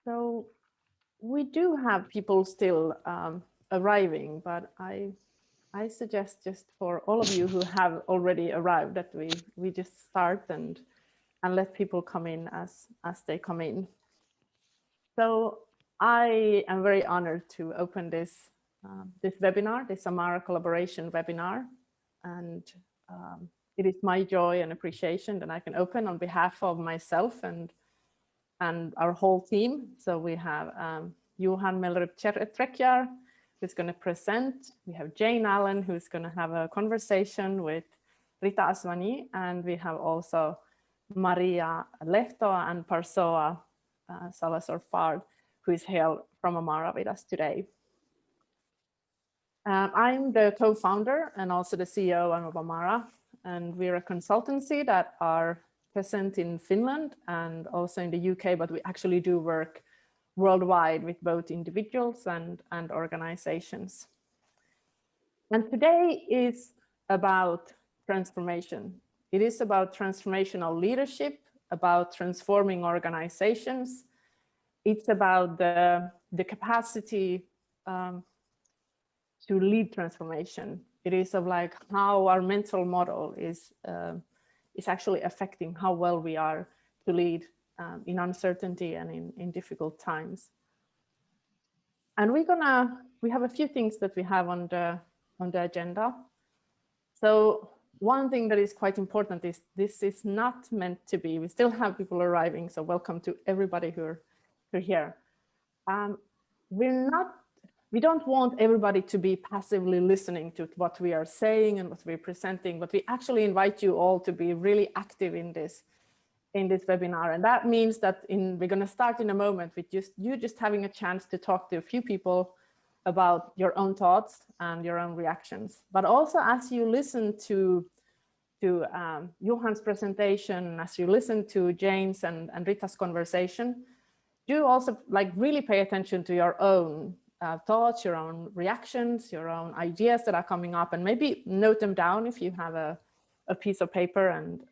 So we do have people still arriving, but I suggest just for all of you who have already arrived that we just start and let people come in as they come in. So I am very honored to open this webinar, this Amara collaboration webinar, and it is my joy and appreciation that I can open on behalf of myself and our whole team. So we have Johan Mellerup Trækjær, who's going to present. We have Jane Allen, who's going to have a conversation with Ritas Journey, and we have also Maria Lehtoa and Parsoa Salazar-Fard, who is here from Amara with us today. I'm the co-founder and also the CEO of Amara, and we're a consultancy that are present in Finland and also in the UK, but we actually do work worldwide with both individuals and organizations. And today is about transformation. It is about transformational leadership, about transforming organizations. It's about the capacity to lead transformation. It is of like how our mental model is actually affecting how well we are to lead in uncertainty and in difficult times. And we have a few things that we have on the agenda. So one thing that is quite important is this is not meant to be, we still have people arriving, so welcome to everybody who are here. We don't want everybody to be passively listening to what we are saying and what we're presenting, but we actually invite you all to be really active in this webinar. And that means that we're going to start in a moment with you just having a chance to talk to a few people about your own thoughts and your own reactions. But also as you listen to Johan's presentation, as you listen to Jane's and Rita's conversation, do also like really pay attention to your own thoughts, your own reactions, your own ideas that are coming up, and maybe note them down if you have a piece of paper and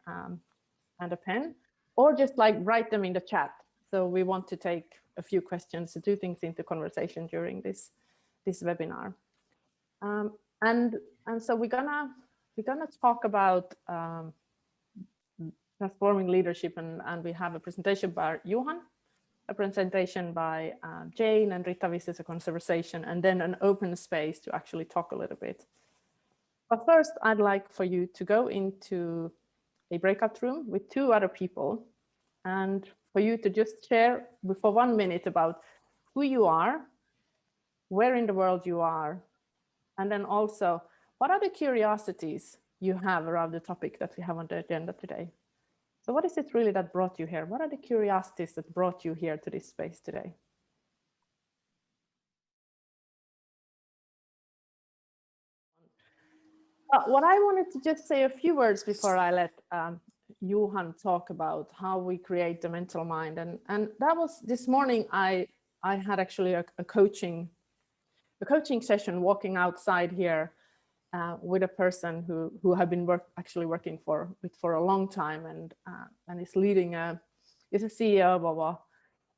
a pen, or just like write them in the chat. So we want to take a few questions to do things into conversation during this webinar. And so we're gonna talk about transforming leadership, and we have a presentation by Johan, a presentation by Jane and Rita. This is a conversation, and then an open space to actually talk a little bit. But first, I'd like for you to go into a breakout room with 2 other people, and for you to just share for 1 minute about who you are, where in the world you are, and then also what are the curiosities you have around the topic that we have on the agenda today. So what is it really that brought you here? What are the curiosities that brought you here to this space today? What I wanted to just say a few words before I let Johan talk about how we create the mental mind. And that was this morning, I had actually a coaching session walking outside here with a person who had been working for a long time and is leading is a CEO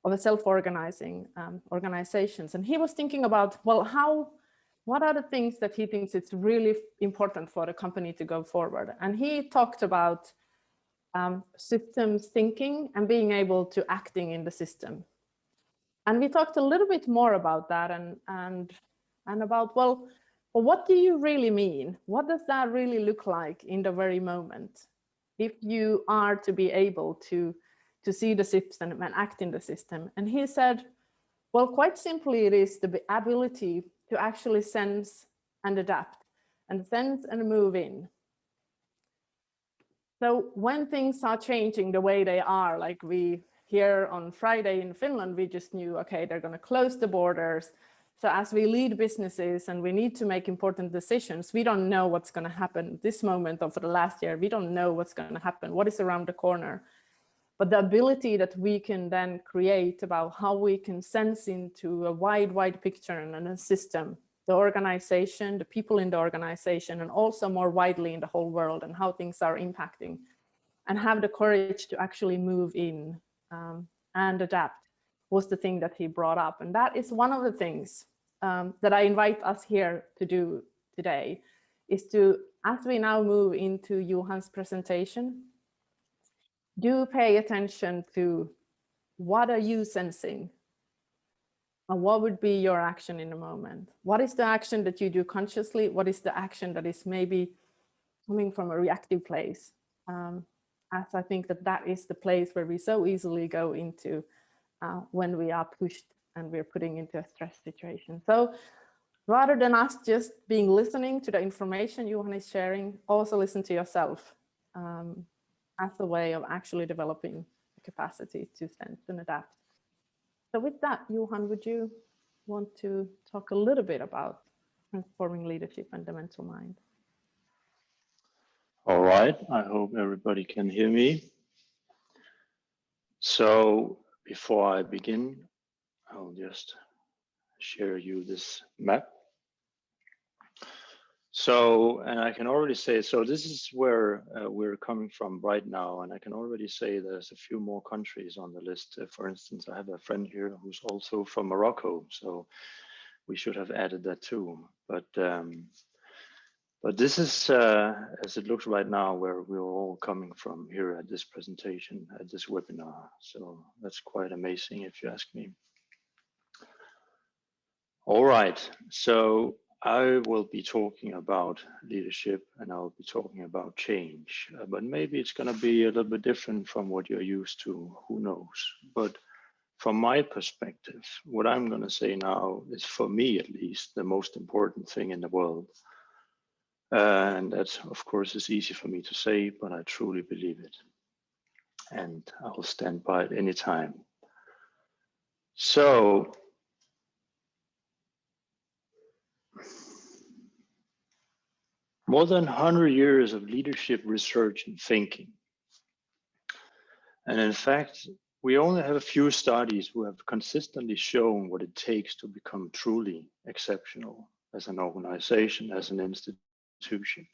of a self-organizing organizations. And he was thinking about, well, what are the things that he thinks it's really important for the company to go forward? And he talked about systems thinking and being able to acting in the system. And we talked a little bit more about that and about, well, what do you really mean? What does that really look like in the very moment? If you are to be able to see the system and act in the system. And he said, well, quite simply, it is the ability to actually sense and adapt and sense and move in. So when things are changing the way they are, like we here on Friday in Finland, we just knew, okay, they're going to close the borders. So as we lead businesses and we need to make important decisions, we don't know what's going to happen this moment or for the last year. We don't know what's going to happen, what is around the corner. But the ability that we can then create about how we can sense into a wide picture and a system, the organization, the people in the organization, and also more widely in the whole world and how things are impacting, and have the courage to actually move in and adapt. was the thing that he brought up. And that is one of the things that I invite us here to do today, is to, as we now move into Johan's presentation, do pay attention to what are you sensing? And what would be your action in a moment? What is the action that you do consciously? What is the action that is maybe coming from a reactive place? As I think that is the place where we so easily go into when we are pushed and we're putting into a stress situation. So rather than us just being listening to the information Johan is sharing, also listen to yourself as a way of actually developing the capacity to sense and adapt. So with that, Johan, would you want to talk a little bit about transforming leadership and the mental mind? All right, I hope everybody can hear me. So before I begin, I'll just share you this map. So, and I can already say, so this is where we're coming from right now, and I can already say there's a few more countries on the list. For instance, I have a friend here who's also from Morocco, so we should have added that too. But this is, as it looks right now, where we're all coming from here at this presentation, at this webinar. So that's quite amazing if you ask me. All right, so I will be talking about leadership and I'll be talking about change, but maybe it's going to be a little bit different from what you're used to, who knows. But from my perspective, what I'm going to say now is, for me at least, the most important thing in the world. And that, of course, is easy for me to say, but I truly believe it. And I'll stand by it anytime. So, more than 100 years of leadership research and thinking. And in fact, we only have a few studies who have consistently shown what it takes to become truly exceptional as an organization, as an institution.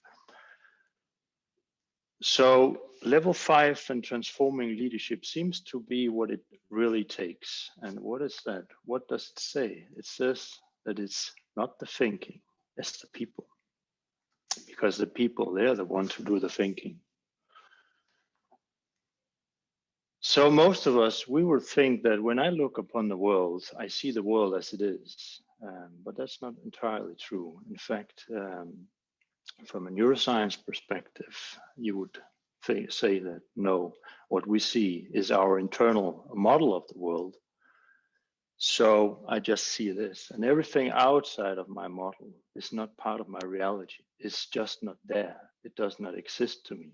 So level 5 and transforming leadership seems to be what it really takes. And what is that? What does it say? It says that it's not the thinking, it's the people. Because the people, they're the ones who do the thinking. So most of us, we would think that when I look upon the world, I see the world as it is. But that's not entirely true. In fact, from a neuroscience perspective, you would say that no, what we see is our internal model of the world. So I just see this, and everything outside of my model is not part of my reality. It's just not there. It does not exist to me.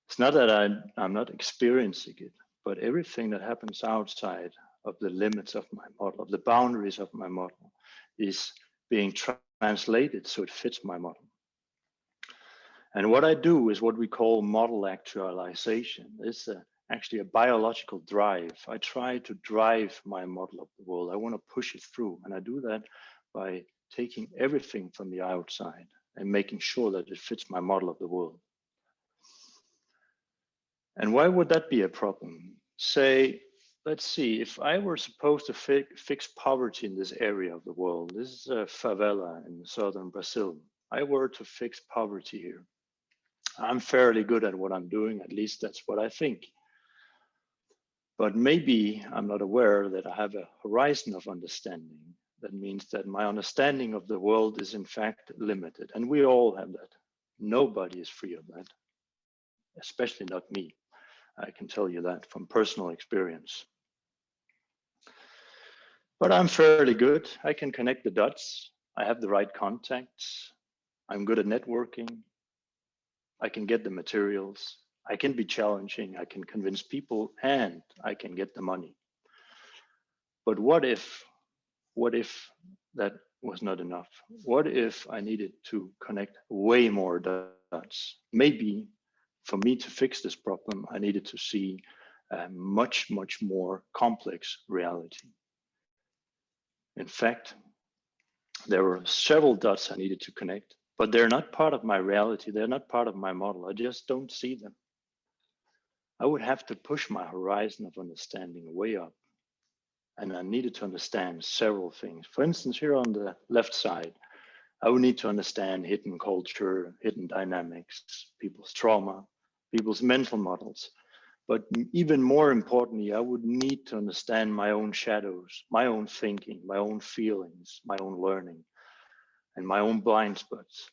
It's not that I'm not experiencing it, but everything that happens outside of the limits of my model, of the boundaries of my model, is being translated so it fits my model. And what I do is what we call model actualization. It's actually a biological drive. I try to drive my model of the world. I want to push it through. And I do that by taking everything from the outside and making sure that it fits my model of the world. And why would that be a problem? Say, let's see, if I were supposed to fix poverty in this area of the world, this is a favela in southern Brazil. I were to fix poverty here. I'm fairly good at what I'm doing, at least that's what I think. But maybe I'm not aware that I have a horizon of understanding. That means that my understanding of the world is in fact limited, and we all have that. Nobody is free of that, especially not me. I can tell you that from personal experience. But I'm fairly good. I can connect the dots. I have the right contacts. I'm good at networking. I can get the materials. I can be challenging. I can convince people, and I can get the money. But what if that was not enough? What if I needed to connect way more dots? Maybe for me to fix this problem, I needed to see a much, much more complex reality. In fact, there were several dots I needed to connect, but they're not part of my reality. They're not part of my model. I just don't see them. I would have to push my horizon of understanding way up. And I needed to understand several things. For instance, here on the left side, I would need to understand hidden culture, hidden dynamics, people's trauma, people's mental models. But even more importantly, I would need to understand my own shadows, my own thinking, my own feelings, my own learning, and my own blind spots.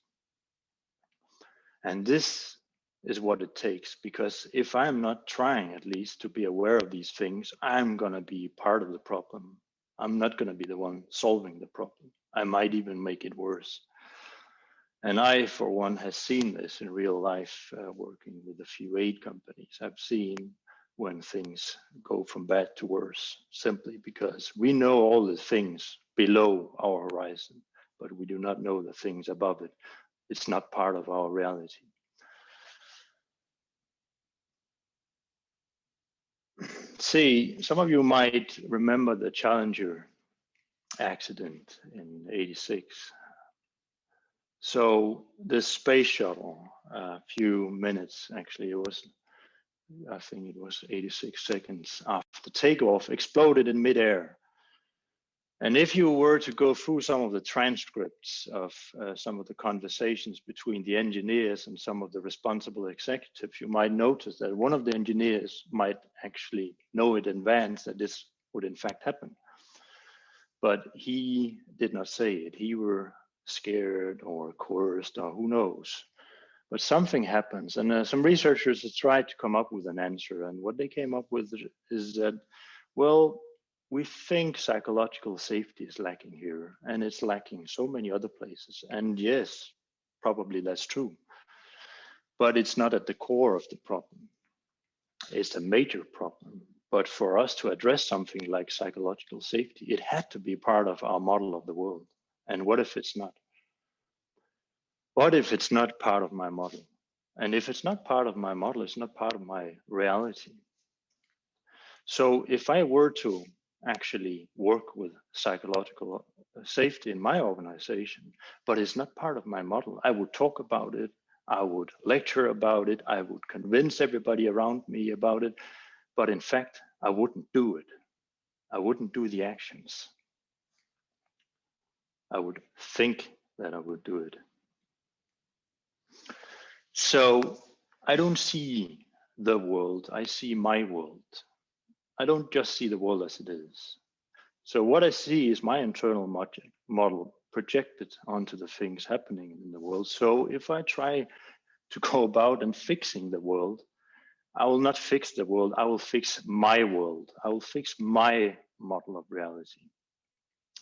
And this is what it takes, because if I'm not trying at least to be aware of these things, I'm going to be part of the problem. I'm not going to be the one solving the problem. I might even make it worse. And I, for one, has seen this in real life, working with a few aid companies. I've seen when things go from bad to worse, simply because we know all the things below our horizon, but we do not know the things above it. It's not part of our reality. See, some of you might remember the Challenger accident in '86. So this space shuttle, a few minutes, actually, I think it was 86 seconds after takeoff, exploded in midair. And if you were to go through some of the transcripts of some of the conversations between the engineers and some of the responsible executives, you might notice that one of the engineers might actually know in advance that this would in fact happen. But he did not say it. He were scared or coerced or who knows. But something happens, and some researchers have tried to come up with an answer. And what they came up with is that, well, we think psychological safety is lacking here, and it's lacking so many other places. And yes, probably that's true. But it's not at the core of the problem. It's a major problem. But for us to address something like psychological safety, it had to be part of our model of the world. And what if it's not? What if it's not part of my model? And if it's not part of my model, it's not part of my reality. So if I were to actually work with psychological safety in my organization, but it's not part of my model, I would talk about it, I would lecture about it, I would convince everybody around me about it, but in fact, I wouldn't do it. I wouldn't do the actions. I would think that I would do it. So I don't see the world, I see my world. I don't just see the world as it is. So what I see is my internal model projected onto the things happening in the world. So if I try to go about and fixing the world, I will not fix the world, I will fix my world. I will fix my model of reality.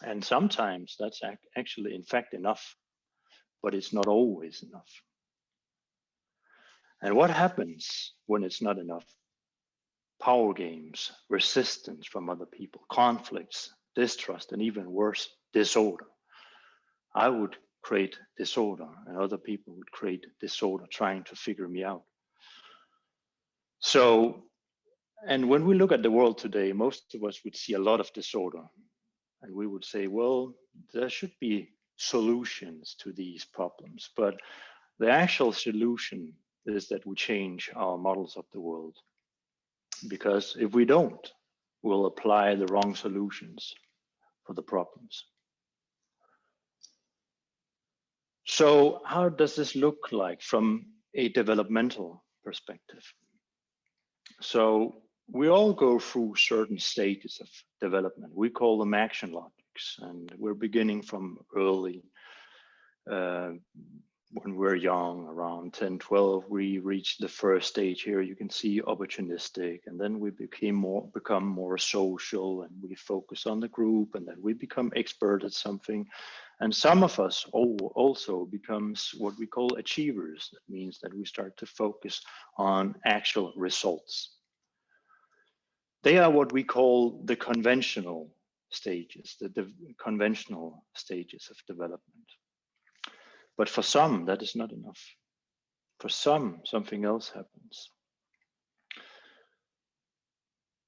And sometimes that's actually in fact enough, but it's not always enough. And what happens when it's not enough? Power games, resistance from other people, conflicts, distrust, and even worse, disorder. I would create disorder, and other people would create disorder trying to figure me out. So, and when we look at the world today, most of us would see a lot of disorder, and we would say, well, there should be solutions to these problems, but the actual solution is that we change our models of the world. Because if we don't, we'll apply the wrong solutions for the problems. So how does this look like from a developmental perspective? So we all go through certain stages of development. We call them action logics, and we're beginning from early. When we're young, around 10, 12, we reach the first stage here. You can see opportunistic, and then we become more social, and we focus on the group, and then we become expert at something. And some of us also becomes what we call achievers. That means that we start to focus on actual results. They are what we call the conventional stages, the conventional stages of development. But for some, that is not enough. For some, something else happens.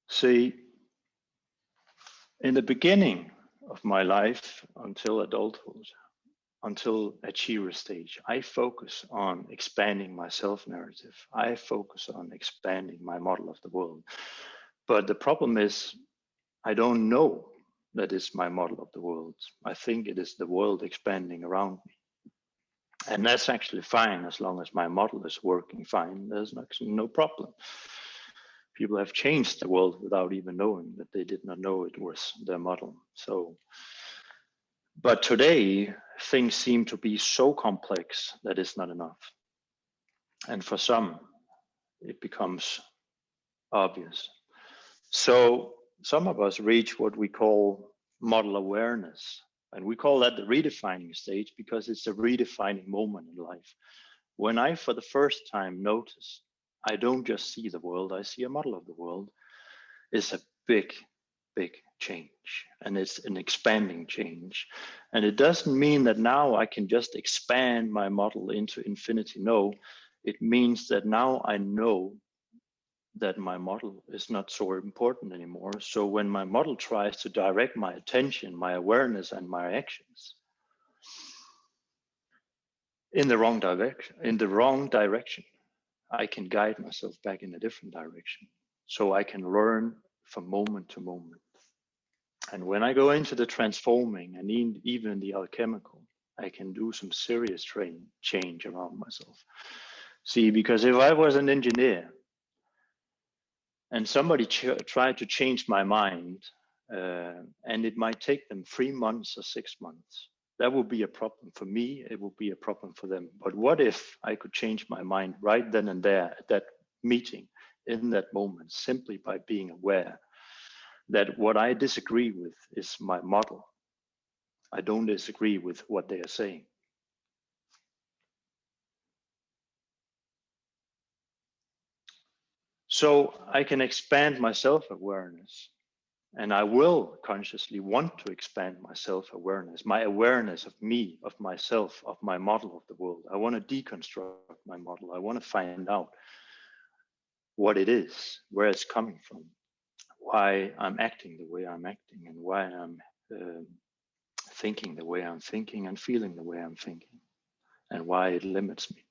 See, in the beginning of my life until adulthood, until achiever stage, I focus on expanding my self-narrative. I focus on expanding my model of the world. But the problem is I don't know that is my model of the world. I think it is the world expanding around me. And that's actually fine as long as my model is working fine. There's actually no problem. People have changed the world without even knowing that they did not know it was their model. So, but today things seem to be so complex that it's not enough. And for some, it becomes obvious. So some of us reach what we call model awareness. And we call that the redefining stage because it's a redefining moment in life. When I, for the first time, notice I don't just see the world, I see a model of the world, it's a big, big change. And it's an expanding change. And it doesn't mean that now I can just expand my model into infinity. No, it means that now I know that my model is not so important anymore. So when my model tries to direct my attention, my awareness, and my actions in the wrong direction, I can guide myself back in a different direction. So I can learn from moment to moment. And when I go into the transforming and even the alchemical, I can do some serious change around myself. See, because if I was an engineer and somebody tried to change my mind, and it might take them 3 months or 6 months, that would be a problem for me. It would be a problem for them. But what if I could change my mind right then and there at that meeting, in that moment, simply by being aware that what I disagree with is my model. I don't disagree with what they are saying. So I can expand my self-awareness, and I will consciously want to expand my self-awareness, my awareness of me, of myself, of my model of the world. I want to deconstruct my model. I want to find out what it is, where it's coming from, why I'm acting the way I'm acting, and why I'm thinking the way I'm thinking and feeling the way I'm thinking, and why it limits me.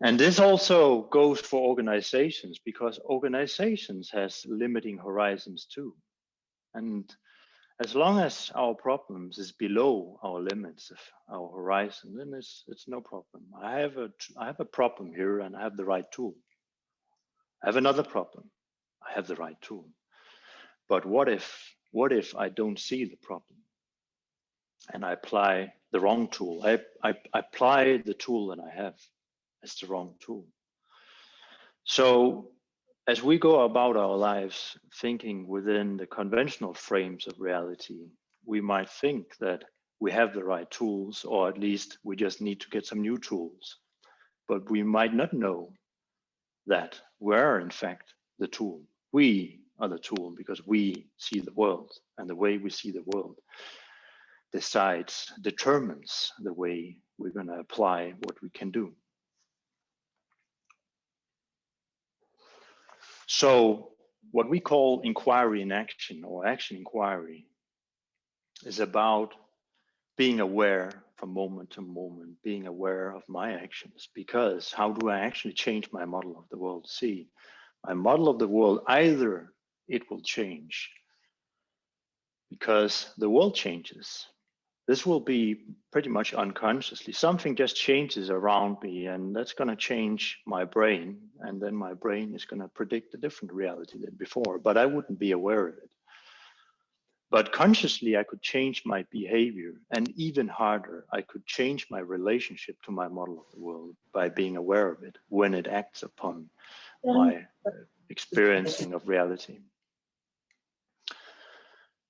And this also goes for organizations, because organizations has limiting horizons too. And as long as our problems is below our limits of our horizon, then it's no problem. I have a problem here and I have the right tool. I have another problem. I have the right tool. But what if I don't see the problem and I apply the wrong tool? I apply the tool that I have as the wrong tool. So as we go about our lives thinking within the conventional frames of reality, we might think that we have the right tools, or at least we just need to get some new tools. But we might not know that we're in fact the tool. We are the tool because we see the world, and the way we see the world determines the way we're going to apply what we can do. So what we call inquiry in action, or action inquiry, is about being aware from moment to moment, being aware of my actions. Because how do I actually change my model of the world? See, my model of the world, either it will change because the world changes. This will be pretty much unconsciously. Something just changes around me, and that's going to change my brain. And then my brain is going to predict a different reality than before, but I wouldn't be aware of it. But consciously, I could change my behavior, and even harder, I could change my relationship to my model of the world by being aware of it when it acts upon my experiencing of reality.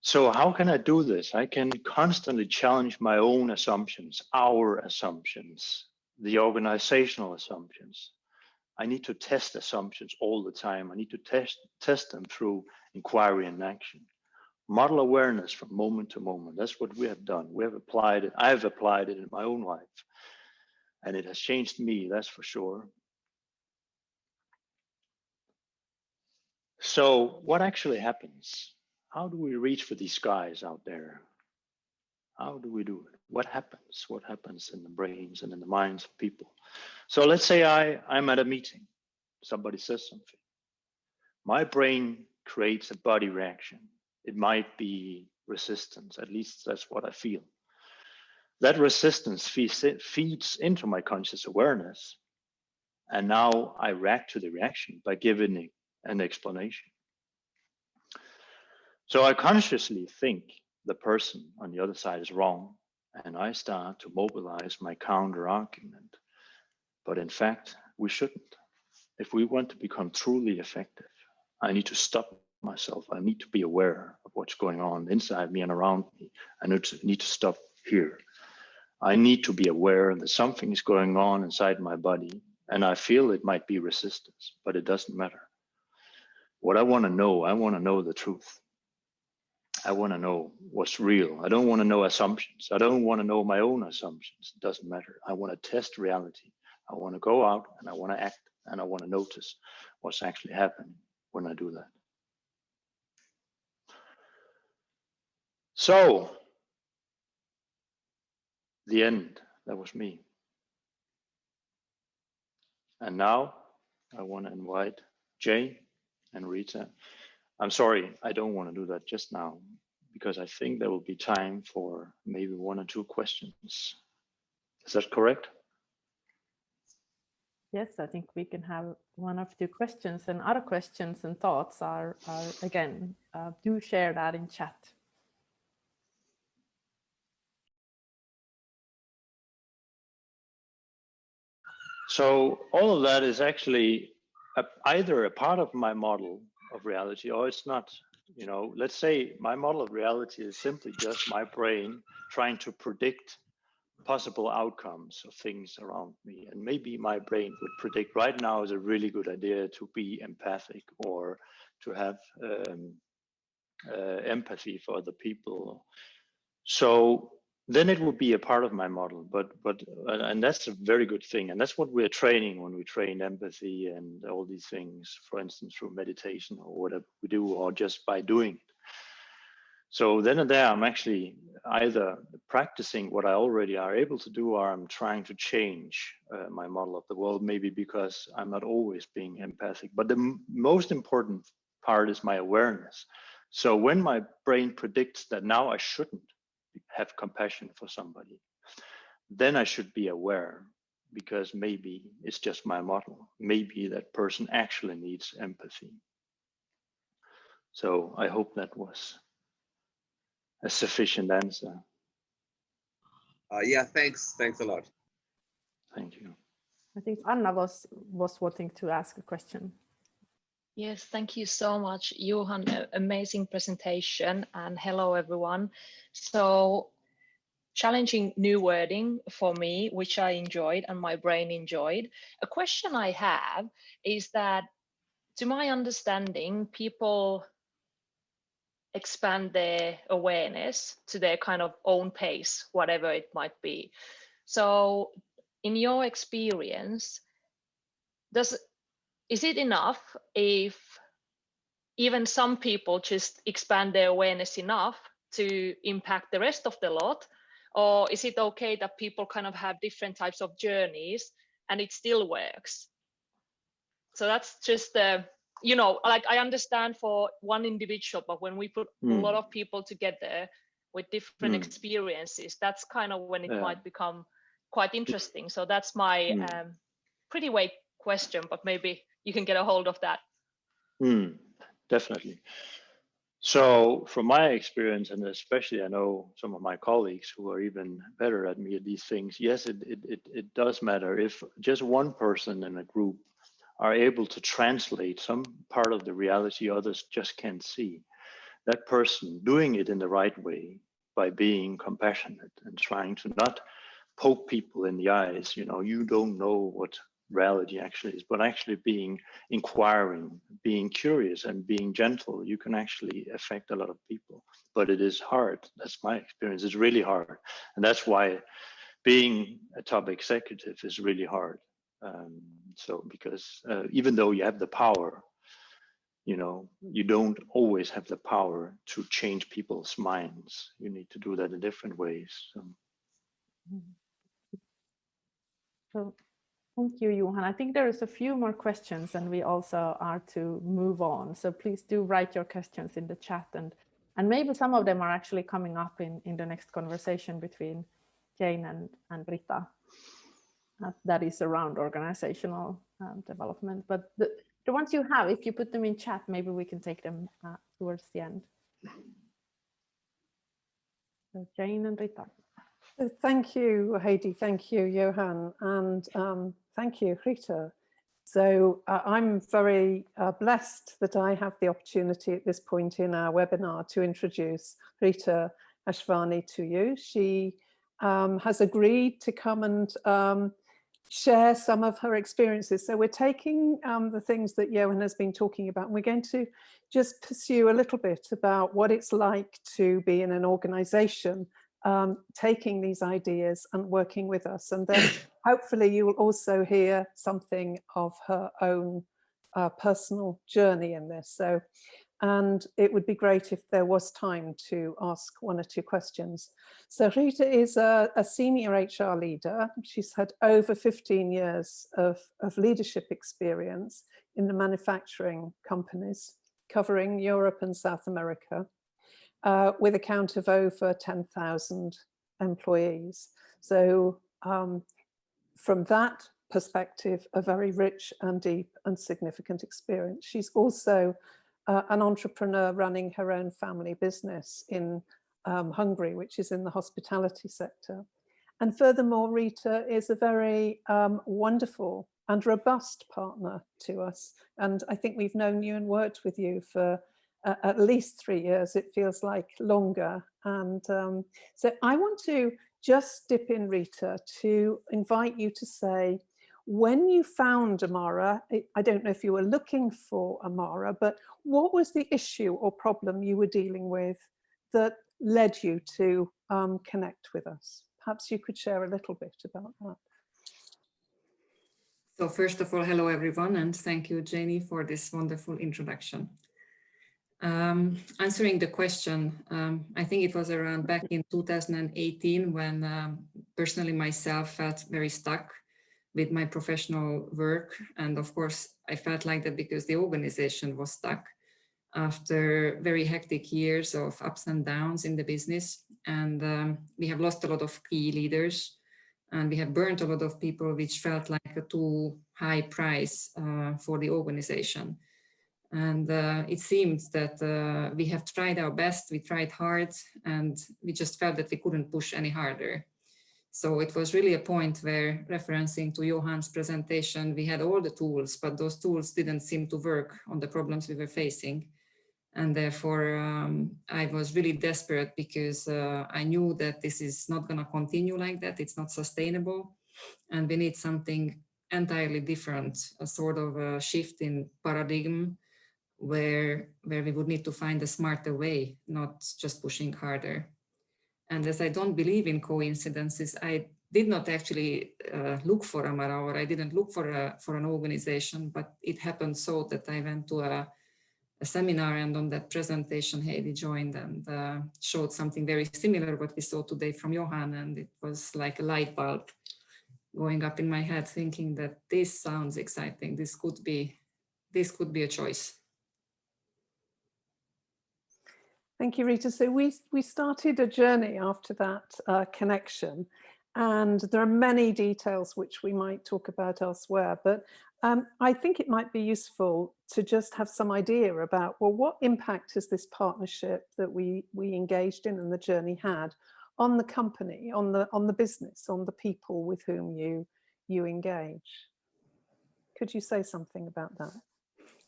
So how can I do this? I can constantly challenge my own assumptions, our assumptions, the organizational assumptions. I need to test assumptions all the time. I need to test them through inquiry and action. Model awareness from moment to moment. That's what we have done. We have applied it. I've applied it in my own life. And it has changed me, that's for sure. So what actually happens? How do we reach for these guys out there? How do we do it? What happens? What happens in the brains and in the minds of people? So let's say I'm at a meeting. Somebody says something. My brain creates a body reaction. It might be resistance, at least that's what I feel. That resistance feeds into my conscious awareness. And now I react to the reaction by giving it an explanation. So I consciously think the person on the other side is wrong, and I start to mobilize my counter argument. But in fact, we shouldn't. If we want to become truly effective, I need to stop myself. I need to be aware of what's going on inside me and around me. I need to stop here. I need to be aware that something is going on inside my body, and I feel it might be resistance, but it doesn't matter. What I want to know the truth. I want to know what's real. I don't want to know assumptions. I don't want to know my own assumptions. It doesn't matter. I want to test reality. I want to go out and I want to act and I want to notice what's actually happening when I do that. So, the end, that was me. And now I want to invite Jay and Rita. I'm sorry, I don't want to do that just now, because I think there will be time for maybe 1 or 2 questions. Is that correct? Yes, I think we can have 1 or 2 questions, and other questions and thoughts are again, do share that in chat. So all of that is actually either a part of my model of reality or it's not. You know, let's say my model of reality is simply just my brain trying to predict possible outcomes of things around me. And maybe my brain would predict right now is a really good idea to be empathic or to have empathy for other people. So then it would be a part of my model, and that's a very good thing. And that's what we're training when we train empathy and all these things, for instance, through meditation or whatever we do, or just by doing it. So then and there, I'm actually either practicing what I already are able to do, or I'm trying to change my model of the world, maybe because I'm not always being empathic. But the most important part is my awareness. So when my brain predicts that now I shouldn't have compassion for somebody, then I should be aware, because maybe it's just my model. Maybe that person actually needs empathy. So I hope that was a sufficient answer. Yeah, thanks a lot. Thank you. I think Anna was wanting to ask a question. Yes, thank you so much, Johan. Amazing presentation, and hello everyone. So challenging new wording for me, which I enjoyed and my brain enjoyed. A question I have is that, to my understanding, people expand their awareness to their kind of own pace, whatever it might be. So in your experience, is it enough if even some people just expand their awareness enough to impact the rest of the lot? Or is it okay that people kind of have different types of journeys and it still works? So that's just you know, like I understand for one individual, but when we put a lot of people together with different experiences, that's kind of when it might become quite interesting. So that's my pretty vague question, but maybe you can get a hold of that. Definitely. So from my experience, and especially I know some of my colleagues who are even better at me at these things, yes, it does matter if just one person in a group are able to translate some part of the reality others just can't see. That person doing it in the right way by being compassionate and trying to not poke people in the eyes, you know, you don't know what reality actually is, but actually being inquiring, being curious and being gentle, you can actually affect a lot of people. But it is hard. That's my experience. It's really hard. And that's why being a top executive is really hard. So because even though you have the power, you know, you don't always have the power to change people's minds. You need to do that in different ways. So Thank you, Johan. I think there is a few more questions and we also are to move on. So please do write your questions in the chat, and maybe some of them are actually coming up in the next conversation between Jane and Rita. That is around organizational development. But the ones you have, if you put them in chat, maybe we can take them towards the end. So Jane and Rita. Thank you, Heidi. Thank you, Johan. And thank you, Rita. So I'm very blessed that I have the opportunity at this point in our webinar to introduce Rita Journey to you. She has agreed to come and share some of her experiences. So we're taking the things that Johan has been talking about, and we're going to just pursue a little bit about what it's like to be in an organization, taking these ideas and working with us. And then hopefully you will also hear something of her own personal journey in this. So, and it would be great if there was time to ask one or two questions. So Rita is a senior HR leader. She's had over 15 years of leadership experience in the manufacturing companies, covering Europe and South America, with a count of over 10,000 employees. So from that perspective, a very rich and deep and significant experience. She's also an entrepreneur running her own family business in Hungary, which is in the hospitality sector. And furthermore, Rita is a very wonderful and robust partner to us. And I think we've known you and worked with you for at least 3 years. It feels like longer. And so I want to just dip in, Rita, to invite you to say, when you found Amara, I don't know if you were looking for Amara, but what was the issue or problem you were dealing with that led you to connect with us? Perhaps you could share a little bit about that. So first of all, hello everyone, and thank you, Janie, for this wonderful introduction. Answering the question, I think it was around back in 2018 when personally myself felt very stuck with my professional work. And of course, I felt like that because the organization was stuck after very hectic years of ups and downs in the business. And we have lost a lot of key leaders, and we have burnt a lot of people, which felt like a too high price for the organization. And it seems that we have tried our best, we tried hard, and we just felt that we couldn't push any harder. So it was really a point where, referencing to Johan's presentation, we had all the tools, but those tools didn't seem to work on the problems we were facing. And therefore, I was really desperate because I knew that this is not going to continue like that. It's not sustainable. And we need something entirely different, a sort of a shift in paradigm where we would need to find a smarter way, not just pushing harder. And as I don't believe in coincidences, I did not actually look for Amara, or I didn't look for an organization, but it happened so that I went to a seminar, and on that presentation, Heidi joined and showed something very similar what we saw today from Johan, and it was like a light bulb going up in my head, thinking that this sounds exciting. This could be a choice. Thank you, Rita. So we started a journey after that connection, and there are many details which we might talk about elsewhere, but I think it might be useful to just have some idea about, well, what impact has this partnership that we engaged in and the journey had on the company, on the business, on the people with whom you engage? Could you say something about that?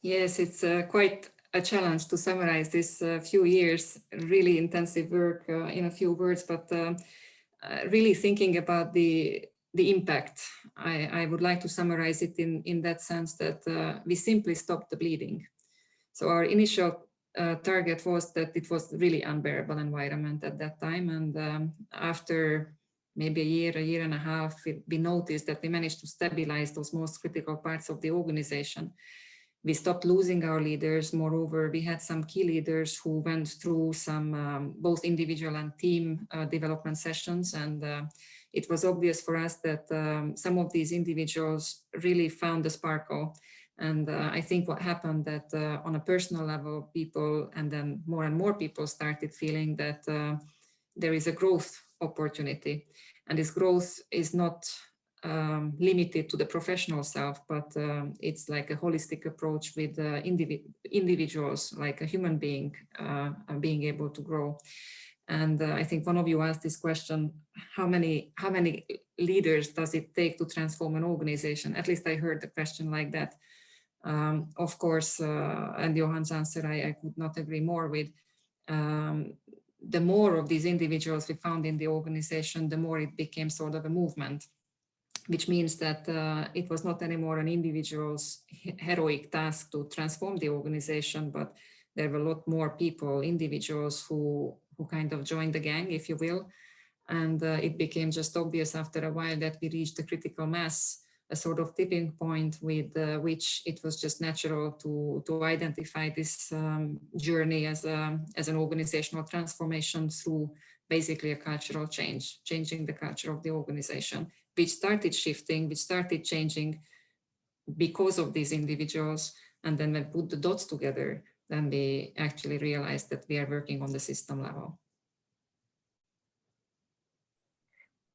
Yes, it's quite a challenge to summarize this few years, really intensive work in a few words, but really thinking about the impact, I would like to summarize it in that sense that we simply stopped the bleeding. So our initial target was that it was really unbearable environment at that time, and after maybe a year and a half, we noticed that we managed to stabilize those most critical parts of the organization. We stopped losing our leaders. Moreover, we had some key leaders who went through some both individual and team development sessions, and it was obvious for us that some of these individuals really found the sparkle. And I think what happened that on a personal level, people, and then more people started feeling that there is a growth opportunity. And this growth is not limited to the professional self, but it's like a holistic approach with individuals, like a human being being able to grow. And I think one of you asked this question, how many leaders does it take to transform an organization? At least I heard the question like that. Of course, and Johan's answer, I could not agree more with. The more of these individuals we found in the organization, the more it became sort of a movement, which means that it was not anymore an individual's heroic task to transform the organization, but there were a lot more people, individuals who kind of joined the gang, if you will. And it became just obvious after a while that we reached the critical mass, a sort of tipping point with which it was just natural to identify this journey as an organizational transformation through basically a cultural change, changing the culture of the organization, which started shifting, which started changing because of these individuals. And then when we put the dots together, then we actually realized that we are working on the system level.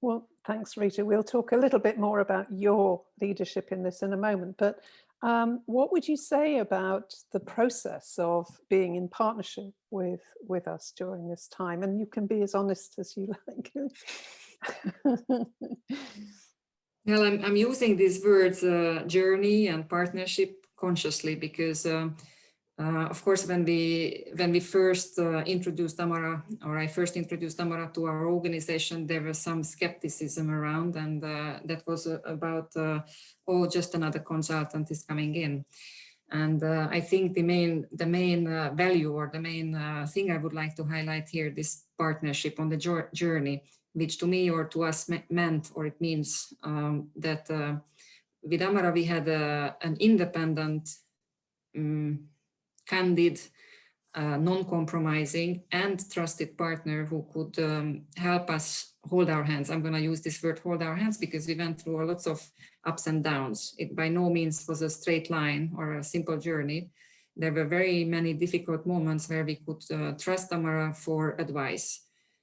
Well, thanks, Rita. We'll talk a little bit more about your leadership in this in a moment, but what would you say about the process of being in partnership with us during this time? And you can be as honest as you like. Well, I'm using these words journey and partnership consciously because of course, when we first introduced Amara, or I first introduced Amara to our organization, there was some skepticism around, and that was about, oh, just another consultant is coming in. And I think the main value, or the main thing I would like to highlight here, this partnership on the journey, which to me or to us meant, or it means that with Amara we had an independent, candid, non-compromising and trusted partner who could help us hold our hands. I'm going to use this word, hold our hands, because we went through lots of ups and downs. It by no means was a straight line or a simple journey. There were very many difficult moments where we could trust Amara for advice.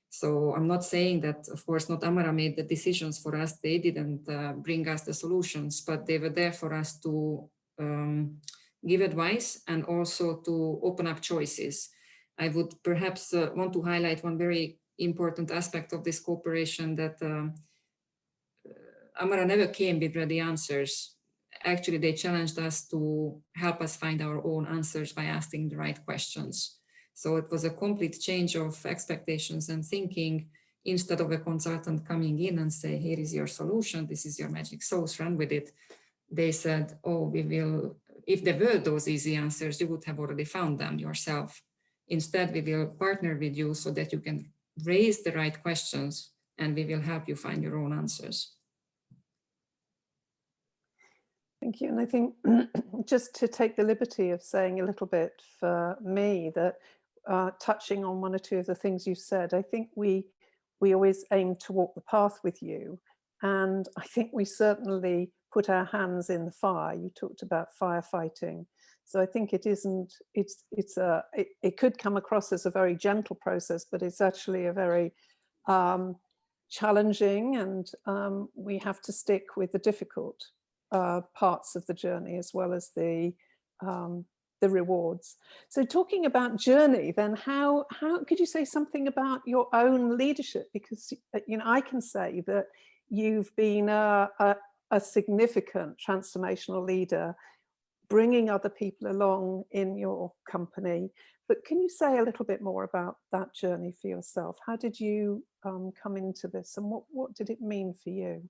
So I'm not saying that, of course, not Amara made the decisions for us. They didn't bring us the solutions, but they were there for us to give advice and also to open up choices. I would perhaps want to highlight one very important aspect of this cooperation, that Amara never came with ready answers. Actually, they challenged us to help us find our own answers by asking the right questions. So it was a complete change of expectations and thinking. Instead of a consultant coming in and say, here is your solution, this is your magic sauce, run with it. They said, oh, we will, if there were those easy answers, you would have already found them yourself. Instead, we will partner with you so that you can raise the right questions, and we will help you find your own answers. Thank you. And I think just to take the liberty of saying a little bit for me, that touching on one or two of the things you said, I think we always aim to walk the path with you. And I think we certainly put our hands in the fire. You talked about firefighting. So I think it isn't, it could come across as a very gentle process, but it's actually a very challenging, and we have to stick with the difficult parts of the journey as well as the rewards. So talking about journey, then how could you say something about your own leadership? Because I can say that you've been a significant transformational leader, bringing other people along in your company. But can you say a little bit more about that journey for yourself? How did you come into this, and what did it mean for you?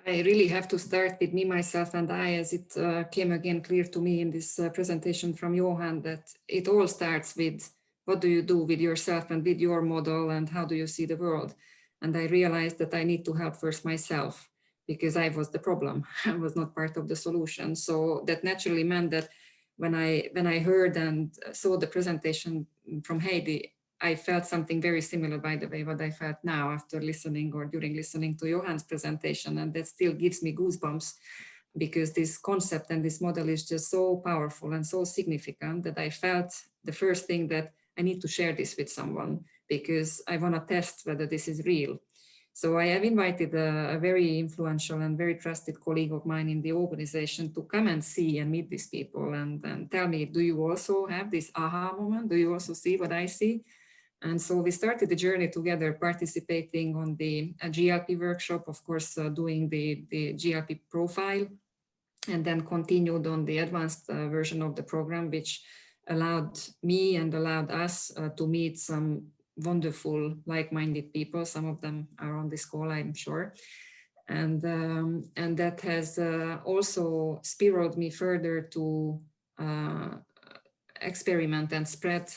I really have to start with me, myself, and I, as it came again clear to me in this presentation from Johan, that it all starts with what do you do with yourself and with your model, and how do you see the world? And I realized that I need to help first myself, because I was the problem. I was not part of the solution. So that naturally meant that when I heard and saw the presentation from Heidi, I felt something very similar, by the way, what I felt now after listening or during listening to Johan's presentation, and that still gives me goosebumps, because this concept and this model is just so powerful and so significant that I felt the first thing that I need to share this with someone, because I want to test whether this is real. So I have invited a very influential and very trusted colleague of mine in the organization to come and see and meet these people and tell me, do you also have this aha moment? Do you also see what I see? And so we started the journey together, participating on the GLP workshop, of course, doing the GLP profile, and then continued on the advanced version of the program, which allowed me and allowed us to meet some wonderful, like-minded people. Some of them are on this call, I'm sure. And that has also spiraled me further to experiment and spread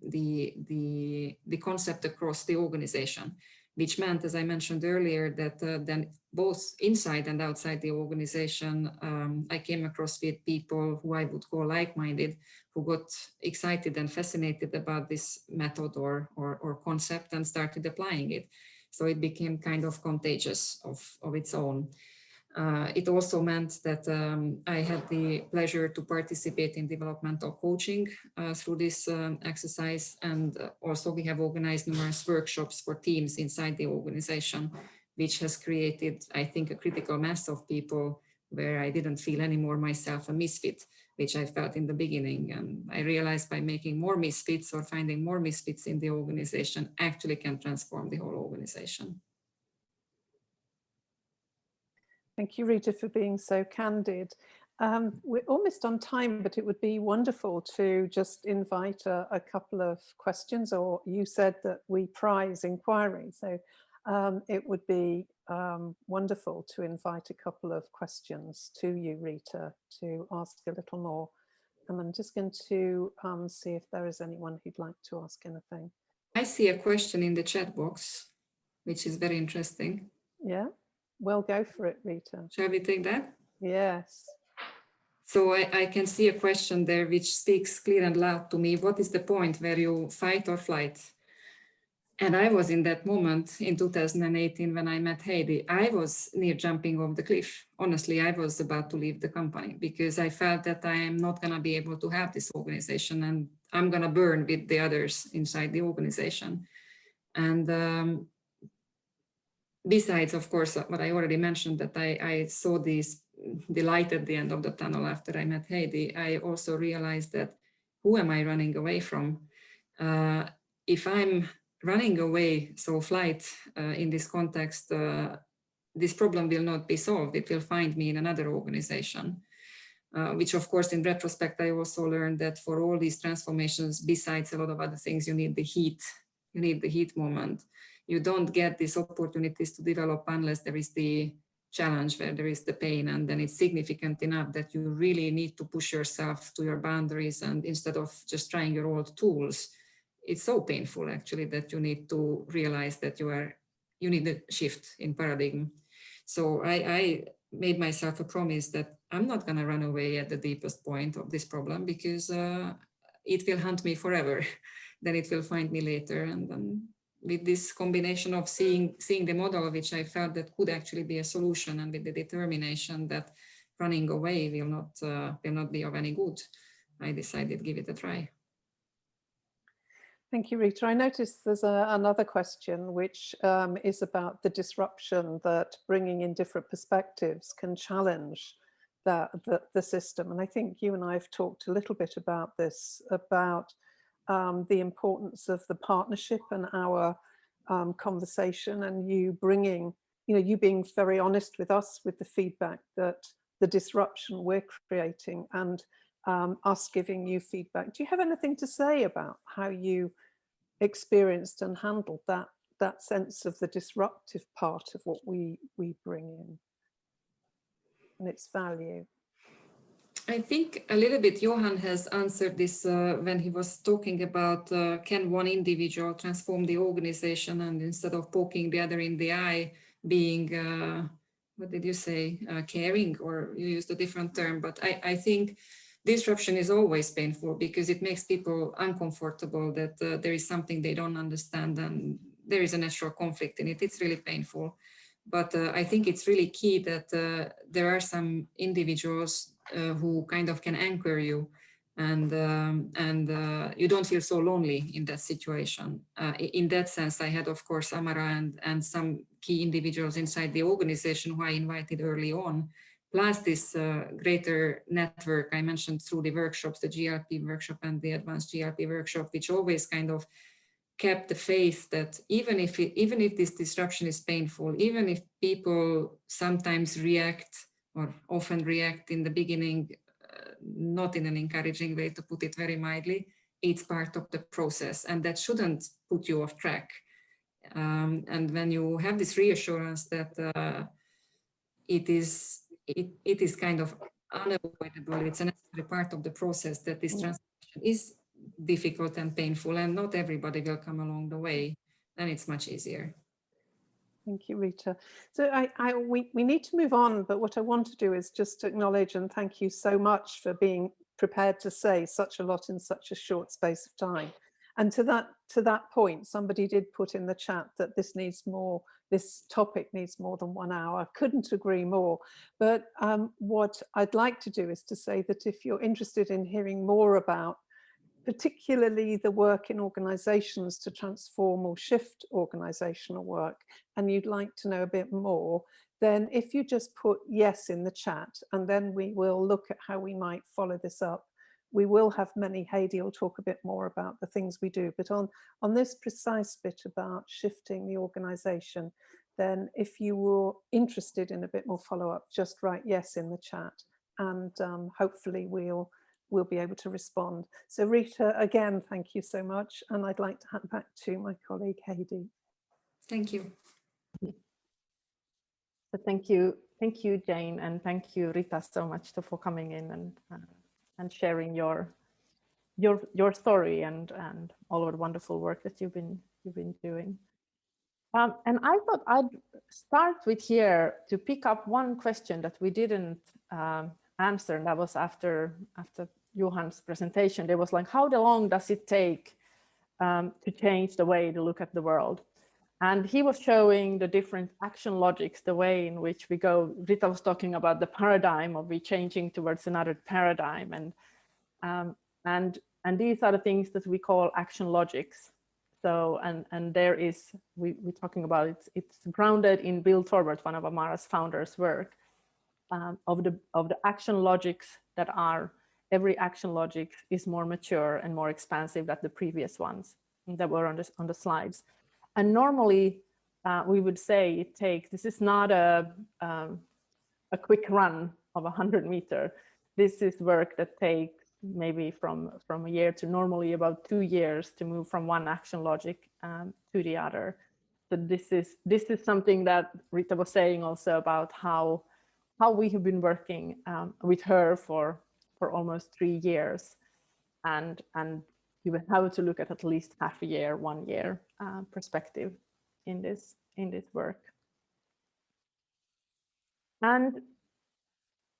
the concept across the organization, which meant, as I mentioned earlier, that then both inside and outside the organization, I came across with people who I would call like-minded, who got excited and fascinated about this method or concept and started applying it. So it became kind of contagious of its own. It also meant that I had the pleasure to participate in developmental coaching through this exercise. And also we have organized numerous workshops for teams inside the organization, which has created, I think, a critical mass of people where I didn't feel anymore myself a misfit, which I felt in the beginning. And I realized by making more misfits or finding more misfits in the organization actually can transform the whole organization. Thank you, Rita, for being so candid. We're almost on time, but it would be wonderful to just invite a couple of questions, or you said that we prize inquiry. So it would be wonderful to invite a couple of questions to you, Rita, to ask a little more. And I'm just going to see if there is anyone who'd like to ask anything. I see a question in the chat box, which is very interesting. Yeah. Well, go for it, Rita. Shall we take that? Yes. So I can see a question there which speaks clear and loud to me. What is the point where you fight or flight? And I was in that moment in 2018 when I met Heidi. I was near jumping off the cliff. Honestly, I was about to leave the company because I felt that I am not going to be able to have this organization and I'm going to burn with the others inside the organization. And besides, of course, what I already mentioned, that I saw the light at the end of the tunnel after I met Heidi, I also realized that who am I running away from? If I'm running away, so flight in this context, this problem will not be solved. It will find me in another organization, which of course, in retrospect, I also learned that for all these transformations, besides a lot of other things, you need the heat. You need the heat moment. You don't get these opportunities to develop unless there is the challenge, where there is the pain, and then it's significant enough that you really need to push yourself to your boundaries. And instead of just trying your old tools, it's so painful actually that you need to realize that you need a shift in paradigm. So I made myself a promise that I'm not going to run away at the deepest point of this problem, because it will hunt me forever. Then it will find me later. And with this combination of seeing the model, which I felt that could actually be a solution, and with the determination that running away will not be of any good, I decided to give it a try. Thank you, Rita. I noticed there's another question, which is about the disruption that bringing in different perspectives can challenge the system. And I think you and I have talked a little bit about this, about the importance of the partnership and our conversation, and you bringing, you being very honest with us with the feedback that the disruption we're creating, and us giving you feedback. Do you have anything to say about how you experienced and handled that sense of the disruptive part of what we bring in and its value? I think a little bit Johan has answered this when he was talking about can one individual transform the organization, and instead of poking the other in the eye, being, what did you say, caring, or you used a different term, but I think disruption is always painful because it makes people uncomfortable, that there is something they don't understand and there is a natural conflict in it. It's really painful. But I think it's really key that there are some individuals who kind of can anchor you, and you don't feel so lonely in that situation. In that sense, I had, of course, Amara and some key individuals inside the organization who I invited early on, plus this greater network I mentioned through the workshops, the GLP workshop and the advanced GLP workshop, which always kind of kept the faith that even if this disruption is painful, even if people sometimes react or often react in the beginning, not in an encouraging way, to put it very mildly, it's part of the process, and that shouldn't put you off track. And when you have this reassurance that it is kind of unavoidable, it's a necessary part of the process, that this transformation is difficult and painful and not everybody will come along the way, then it's much easier. Thank you, Rita. So we need to move on, but what I want to do is just acknowledge and thank you so much for being prepared to say such a lot in such a short space of time. And to that point, somebody did put in the chat that this topic needs more than 1 hour. I couldn't agree more. But what I'd like to do is to say that if you're interested in hearing more about particularly the work in organizations to transform or shift organizational work, and you'd like to know a bit more, then if you just put yes in the chat, and then we will look at how we might follow this up. We will have Heidi will talk a bit more about the things we do, but on this precise bit about shifting the organization, then if you were interested in a bit more follow-up, just write yes in the chat, and hopefully we'll be able to respond. So Rita, again, thank you so much. And I'd like to hand back to my colleague, Heidi. Thank you. So thank you, Jane, and thank you, Rita, so much for coming in and sharing your story and all of the wonderful work that you've been doing. And I thought I'd start with here to pick up one question that we didn't answer, and that was after Johan's presentation. There was like, how long does it take to change the way to look at the world? And he was showing the different action logics, the way in which we go. Rita was talking about the paradigm of we changing towards another paradigm, and these are the things that we call action logics. So and there is we're talking about it's grounded in Bill Torbert, one of Amara's founders' work. Of the action logics that are, every action logic is more mature and more expansive than the previous ones that were on the slides. And normally we would say it takes, this is not a quick run of 100 meters. This is work that takes maybe from a year to normally about 2 years to move from one action logic to the other. So this is something that Rita was saying also about how we have been working with her for almost 3 years, and you will have to look at least half a year, 1 year perspective in this work. And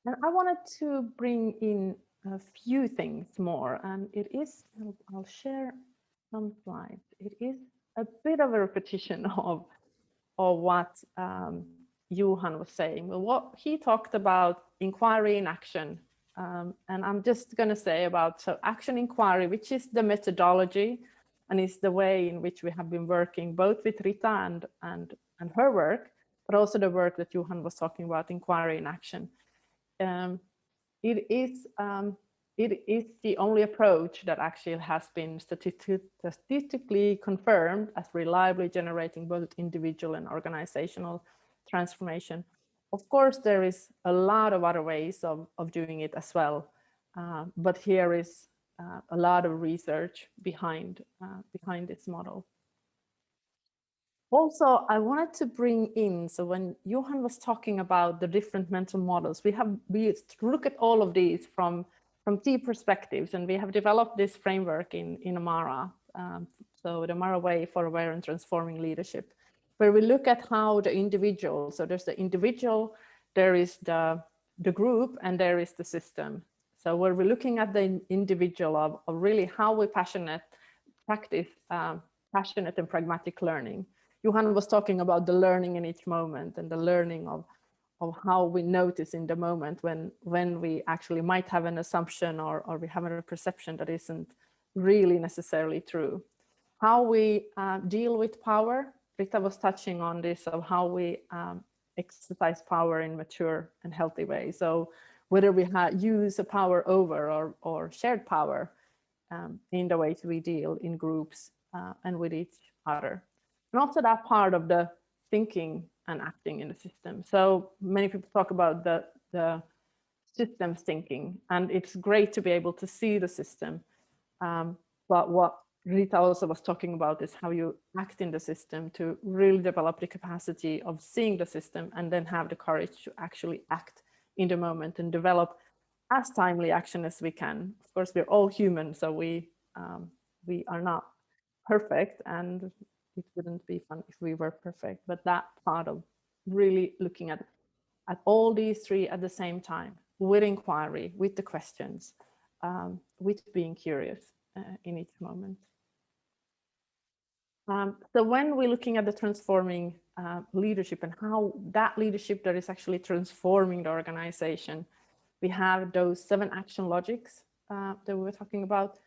I wanted to bring in a few things more, and it is, I'll share some slides. It is a bit of a repetition of what Johan was saying. Well, what he talked about inquiry in action, and I'm just going to say about action inquiry, which is the methodology and is the way in which we have been working both with Rita and her work, but also the work that Johan was talking about, inquiry in action. It is the only approach that actually has been statistically confirmed as reliably generating both individual and organizational transformation. Of course, there is a lot of other ways of doing it as well, but here is a lot of research behind this model. Also, I wanted to bring in, so when Johan was talking about the different mental models, we look at all of these from 3 perspectives, and we have developed this framework in Amara, so the Amara way for aware and transforming leadership, where we look at how the individual, so there's the individual, there is the group, and there is the system. So where we're looking at the individual of really how we practice passionate and pragmatic learning. Johan was talking about the learning in each moment and the learning of how we notice in the moment when we actually might have an assumption or we have a perception that isn't really necessarily true. How we deal with power. Rita was touching on this, of how we exercise power in mature and healthy ways. So whether we use a power over or shared power in the ways we deal in groups and with each other. And also that part of the thinking and acting in the system. So many people talk about the systems thinking, and it's great to be able to see the system. But what Rita also was talking about is how you act in the system to really develop the capacity of seeing the system and then have the courage to actually act in the moment and develop as timely action as we can. Of course, we're all human, so we are not perfect, and it wouldn't be fun if we were perfect. But that part of really looking at all these three at the same time, with inquiry, with the questions, with being curious in each moment. So when we're looking at the transforming leadership and how that leadership that is actually transforming the organization, we have those 7 action logics that we were talking about.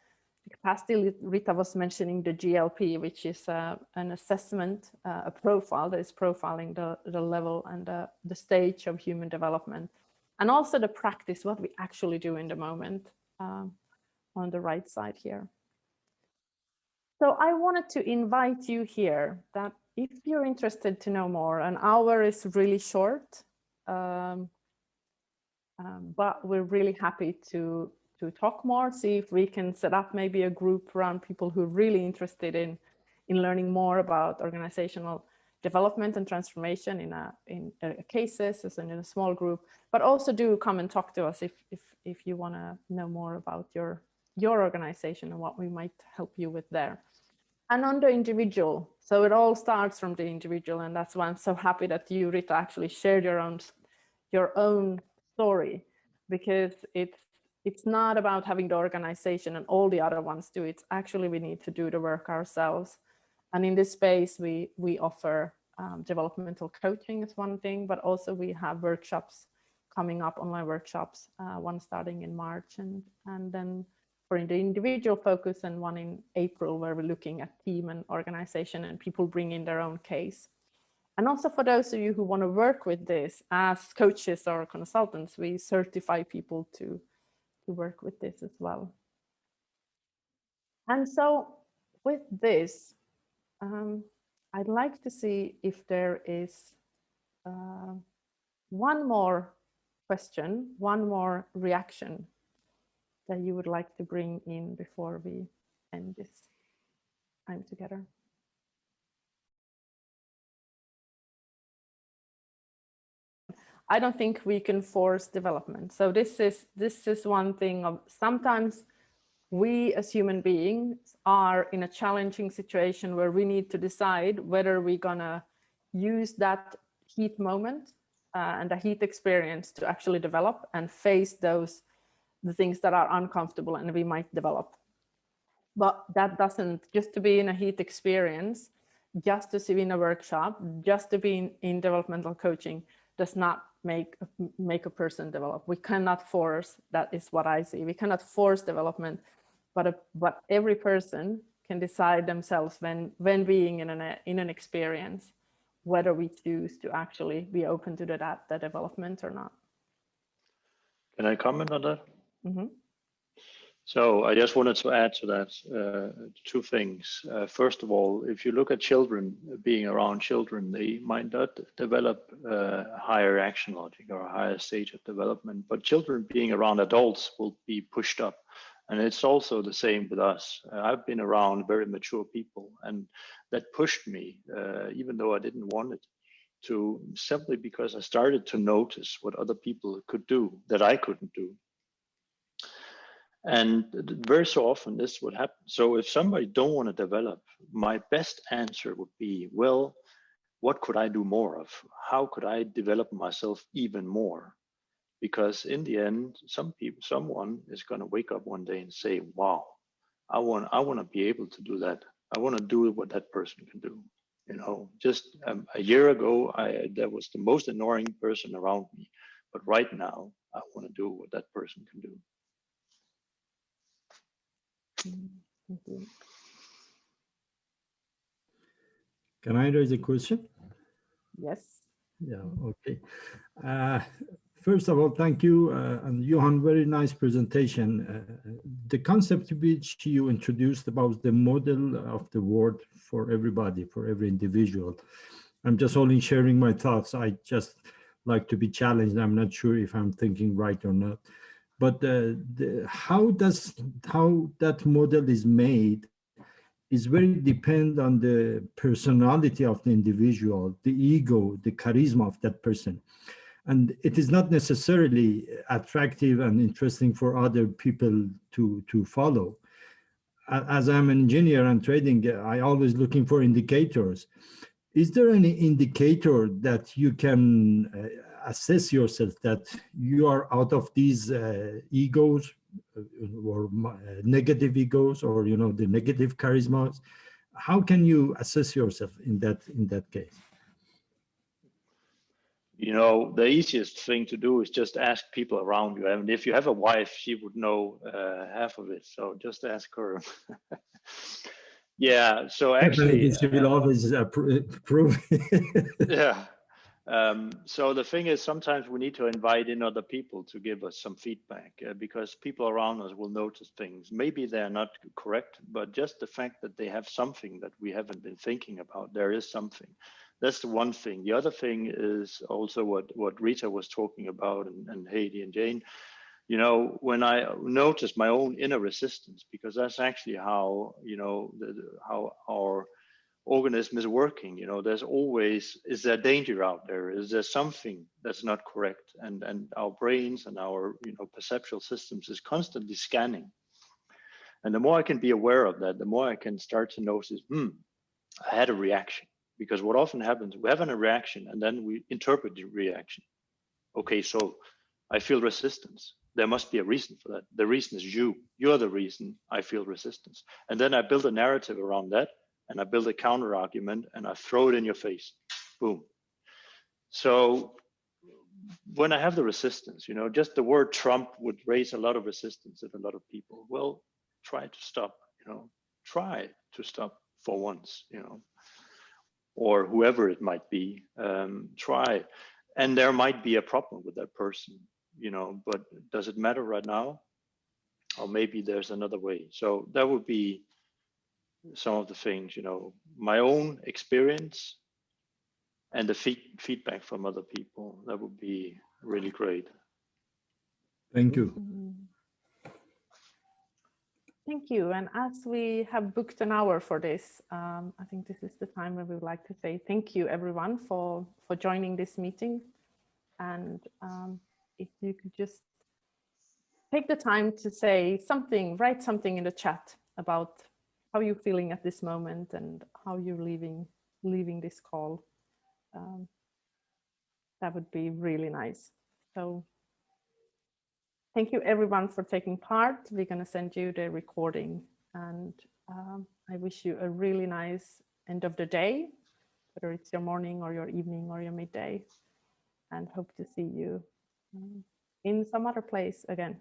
The capacity, Rita was mentioning the GLP, which is an assessment, a profile that is profiling the level and the stage of human development. And also the practice, what we actually do in the moment on the right side here. So I wanted to invite you here that if you're interested to know more, an hour is really short, but we're really happy to talk more, see if we can set up maybe a group around people who are really interested in learning more about organizational development and transformation in cases, as in a small group, but also do come and talk to us if you want to know more about your organization and what we might help you with there. And on the individual, so it all starts from the individual, and that's why I'm so happy that you, Rita, actually shared your own story, because it's not about having the organization and all the other ones do it. It's actually we need to do the work ourselves. And in this space, we offer developmental coaching is one thing, but also we have workshops coming up, online workshops, one starting in March and then for the individual focus, and one in April where we're looking at team and organization and people bring in their own case. And also for those of you who want to work with this as coaches or consultants, we certify people to work with this as well. And so with this, I'd like to see if there is one more question, one more reaction that you would like to bring in before we end this time together. I don't think we can force development. So this is one thing of sometimes we as human beings are in a challenging situation where we need to decide whether we're gonna use that heat moment and the heat experience to actually develop and face the things that are uncomfortable and we might develop. But that doesn't, just to be in a heat experience, just to be in a workshop, just to be in developmental coaching does not make a person develop. We cannot force, that is what I see. We cannot force development, but every person can decide themselves when being in an experience, whether we choose to actually be open to the development or not. Can I comment on that? Mm-hmm. So I just wanted to add to that 2 things. First of all, if you look at children, being around children, they might not develop a higher action logic or a higher stage of development, but children being around adults will be pushed up. And it's also the same with us. I've been around very mature people, and that pushed me, even though I didn't want it, to simply because I started to notice what other people could do that I couldn't do. And very so often this would happen. So if somebody don't want to develop, my best answer would be, well, what could I do more of? How could I develop myself even more? because in the end, someone is going to wake up one day and say, wow, I want to be able to do that. I want to do what that person can do. You know, just a year ago, that was the most annoying person around me. But right now, I want to do what that person can do. Thank you. Can I raise a question? Yes. Yeah, okay. First of all, thank you. And Johan, very nice presentation. The concept which you introduced about the model of the world for everybody, for every individual. I'm just only sharing my thoughts. I just like to be challenged. I'm not sure if I'm thinking right or not. But how that model is made is very depend on the personality of the individual, the ego, the charisma of that person. And it is not necessarily attractive and interesting for other people to follow. As I'm an engineer and trading, I always looking for indicators. Is there any indicator that you can assess yourself that you are out of these egos or negative egos, or the negative charismas? How can you assess yourself in that case? You know, the easiest thing to do is just ask people around you. I mean, if you have a wife, she would know half of it. So just ask her. Yeah. So actually, she will always prove. Yeah. So the thing is, sometimes we need to invite in other people to give us some feedback, because people around us will notice things. Maybe they're not correct, but just the fact that they have something that we haven't been thinking about, there is something. That's the one thing. The other thing is also what Rita was talking about, and Heidi and Jane. You know, when I notice my own inner resistance, because that's actually how, how our organism is working. You know, there's always, is there danger out there? Is there something that's not correct? And our brains and our perceptual systems is constantly scanning. And the more I can be aware of that, the more I can start to notice, I had a reaction. Because what often happens, we have a reaction and then we interpret the reaction. Okay, so I feel resistance. There must be a reason for that. The reason is you. You're the reason I feel resistance. And then I build a narrative around that, and I build a counter argument, and I throw it in your face. Boom. So when I have the resistance, just the word Trump would raise a lot of resistance in a lot of people. Well, try to stop, try to stop for once, or whoever it might be, try. And there might be a problem with that person, but does it matter right now? Or maybe there's another way. So that would be some of the things, my own experience and the feedback from other people. That would be really great. Thank you. Thank you. And as we have booked an hour for this, I think this is the time where we would like to say thank you, everyone, for joining this meeting. And if you could just take the time to say something, write something in the chat about how you're feeling at this moment and how you're leaving this call. That would be really nice. So thank you, everyone, for taking part. We're going to send you the recording, and I wish you a really nice end of the day, whether it's your morning or your evening or your midday, and hope to see you in some other place again.